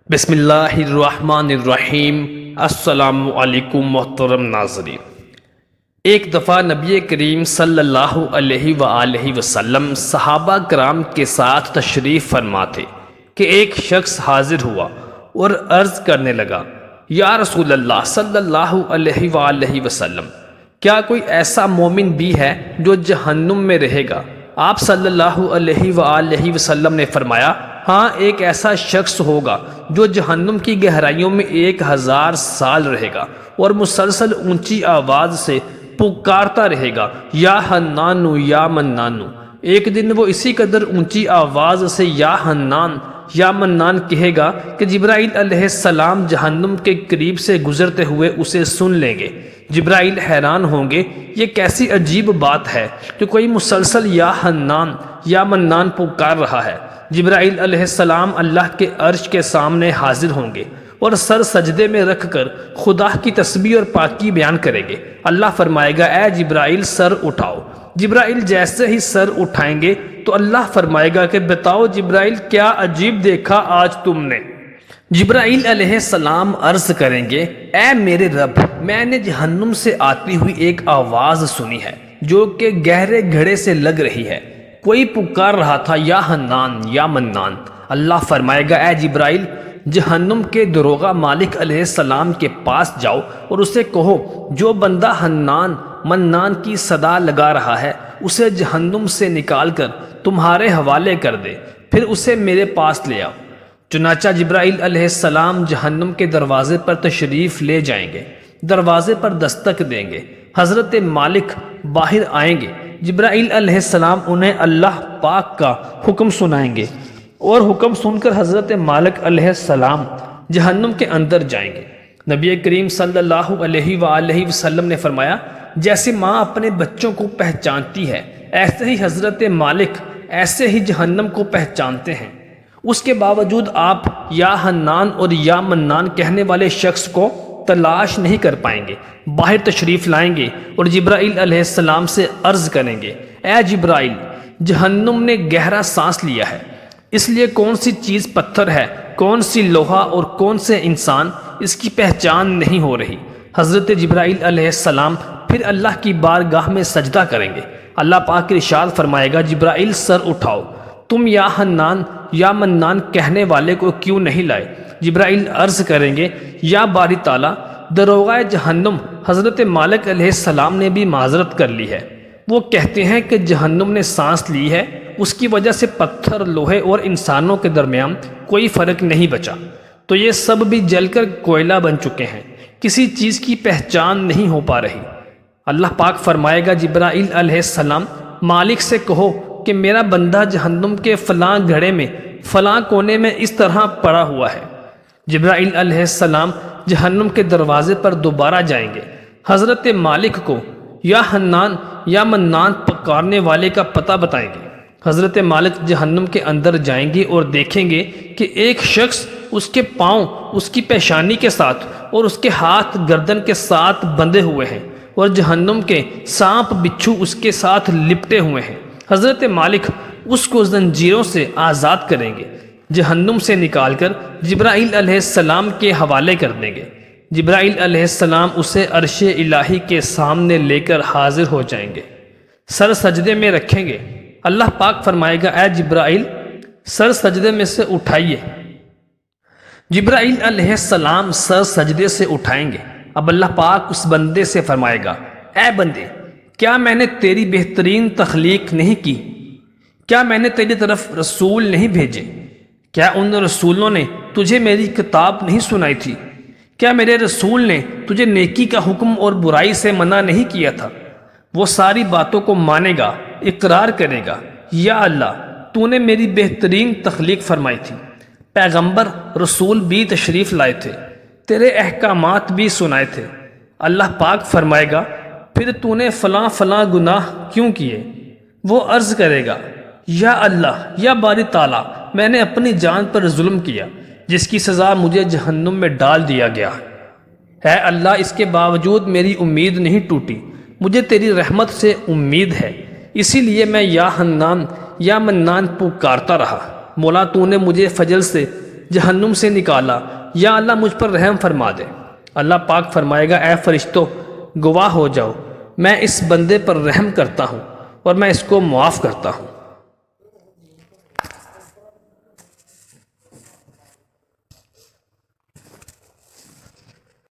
بسم اللہ الرحمن الرحیم۔ السلام علیکم محترم ناظرین، ایک دفعہ نبی کریم صلی اللہ علیہ وآلہ وسلم صحابہ کرام کے ساتھ تشریف فرما تھے کہ ایک شخص حاضر ہوا اور عرض کرنے لگا، یا رسول اللہ صلی اللہ علیہ وآلہ وسلم، کیا کوئی ایسا مومن بھی ہے جو جہنم میں رہے گا؟ آپ صلی اللہ علیہ وآلہ وسلم نے فرمایا، ہاں، ایک ایسا شخص ہوگا جو جہنم کی گہرائیوں میں 1000 سال رہے گا اور مسلسل اونچی آواز سے پکارتا رہے گا، یا حنانو یا منانو۔ ایک دن وہ اسی قدر اونچی آواز سے یا حنان یا منان کہے گا کہ جبرائیل علیہ السلام جہنم کے قریب سے گزرتے ہوئے اسے سن لیں گے۔ جبرائیل حیران ہوں گے، یہ کیسی عجیب بات ہے کہ کوئی مسلسل یا حنان یا منان پکار رہا ہے۔ جبرائیل علیہ السلام اللہ کے عرش کے سامنے حاضر ہوں گے اور سر سجدے میں رکھ کر خدا کی تسبیح اور پاکی بیان کریں گے۔ اللہ فرمائے گا، اے جبرائیل سر اٹھاؤ۔ جبرائیل جیسے ہی سر اٹھائیں گے تو اللہ فرمائے گا کہ بتاؤ جبرائیل، کیا عجیب دیکھا آج تم نے؟ جبرائیل علیہ السلام عرض کریں گے، اے میرے رب، میں نے جہنم سے آتی ہوئی ایک آواز سنی ہے جو کہ گہرے گھڑے سے لگ رہی ہے۔ کوئی پکار رہا تھا، یا حنان یا منان۔ اللہ فرمائے گا، اے جبرائیل، جہنم کے دروغہ مالک علیہ السلام کے پاس جاؤ اور اسے کہو، جو بندہ حنان منان کی صدا لگا رہا ہے اسے جہنم سے نکال کر تمہارے حوالے کر دے، پھر اسے میرے پاس لے آؤ۔ چنانچہ جبرائیل علیہ السلام جہنم کے دروازے پر تشریف لے جائیں گے، دروازے پر دستک دیں گے، حضرت مالک باہر آئیں گے۔ جبرائیل علیہ السلام انہیں اللہ پاک کا حکم سنائیں گے اور حکم سن کر حضرت مالک علیہ السلام جہنم کے اندر جائیں گے۔ نبی کریم صلی اللہ علیہ وآلہ وسلم نے فرمایا، جیسے ماں اپنے بچوں کو پہچانتی ہے ایسے ہی حضرت مالک ایسے ہی جہنم کو پہچانتے ہیں۔ اس کے باوجود آپ یا حنان اور یا منان کہنے والے شخص کو تلاش نہیں کر پائیں گے۔ باہر تشریف لائیں گے اور جبرائیل علیہ السلام سے عرض کریں گے، اے جبرائیل، جہنم نے گہرا سانس لیا ہے، اس لیے کون سی چیز پتھر ہے، کون سی لوہا اور کون سے انسان، اس کی پہچان نہیں ہو رہی۔ حضرت جبرائیل علیہ السلام پھر اللہ کی بارگاہ میں سجدہ کریں گے۔ اللہ پاک ارشاد فرمائے گا، جبرائیل سر اٹھاؤ، تم یا حنان یا منان کہنے والے کو کیوں نہیں لائے؟ جبرائیل عرض کریں گے، یا باری تعالیٰ، دروغہ جہنم حضرت مالک علیہ السلام نے بھی معذرت کر لی ہے۔ وہ کہتے ہیں کہ جہنم نے سانس لی ہے، اس کی وجہ سے پتھر، لوہے اور انسانوں کے درمیان کوئی فرق نہیں بچا، تو یہ سب بھی جل کر کوئلہ بن چکے ہیں، کسی چیز کی پہچان نہیں ہو پا رہی۔ اللہ پاک فرمائے گا، جبرائیل علیہ السلام، مالک سے کہو کہ میرا بندہ جہنم کے فلاں گھڑے میں فلاں کونے میں اس طرح پڑا ہوا ہے۔ جبرائیل علیہ السلام جہنم کے دروازے پر دوبارہ جائیں گے، حضرت مالک کو یا حنان یا منان پکارنے والے کا پتہ بتائیں گے۔ حضرت مالک جہنم کے اندر جائیں گے اور دیکھیں گے کہ ایک شخص اس کے پاؤں اس کی پیشانی کے ساتھ اور اس کے ہاتھ گردن کے ساتھ بندھے ہوئے ہیں اور جہنم کے سانپ بچھو اس کے ساتھ لپٹے ہوئے ہیں۔ حضرت مالک اس کو زنجیروں سے آزاد کریں گے، جہنم سے نکال کر جبرائیل علیہ السلام کے حوالے کر دیں گے۔ جبرائیل علیہ السلام اسے عرش الہی کے سامنے لے کر حاضر ہو جائیں گے، سر سجدے میں رکھیں گے۔ اللہ پاک فرمائے گا، اے جبرائیل، سر سجدے میں سے اٹھائیے۔ جبرائیل علیہ السلام سر سجدے سے اٹھائیں گے۔ اب اللہ پاک اس بندے سے فرمائے گا، اے بندے، کیا میں نے تیری بہترین تخلیق نہیں کی؟ کیا میں نے تیری طرف رسول نہیں بھیجے؟ کیا ان رسولوں نے تجھے میری کتاب نہیں سنائی تھی؟ کیا میرے رسول نے تجھے نیکی کا حکم اور برائی سے منع نہیں کیا تھا؟ وہ ساری باتوں کو مانے گا، اقرار کرے گا، یا اللہ، تو نے میری بہترین تخلیق فرمائی تھی، پیغمبر رسول بھی تشریف لائے تھے، تیرے احکامات بھی سنائے تھے۔ اللہ پاک فرمائے گا، پھر تو نے فلاں فلاں گناہ کیوں کیے؟ وہ عرض کرے گا، یا اللہ، یا باری تعالیٰ، میں نے اپنی جان پر ظلم کیا جس کی سزا مجھے جہنم میں ڈال دیا گیا۔ اے اللہ، اس کے باوجود میری امید نہیں ٹوٹی، مجھے تیری رحمت سے امید ہے، اسی لیے میں یا حنان یا منان پکارتا رہا۔ مولا، تو نے مجھے فضل سے جہنم سے نکالا، یا اللہ مجھ پر رحم فرما دے۔ اللہ پاک فرمائے گا اے فرشتوں گواہ ہو جاؤ، میں اس بندے پر رحم کرتا ہوں اور میں اس کو معاف کرتا ہوں۔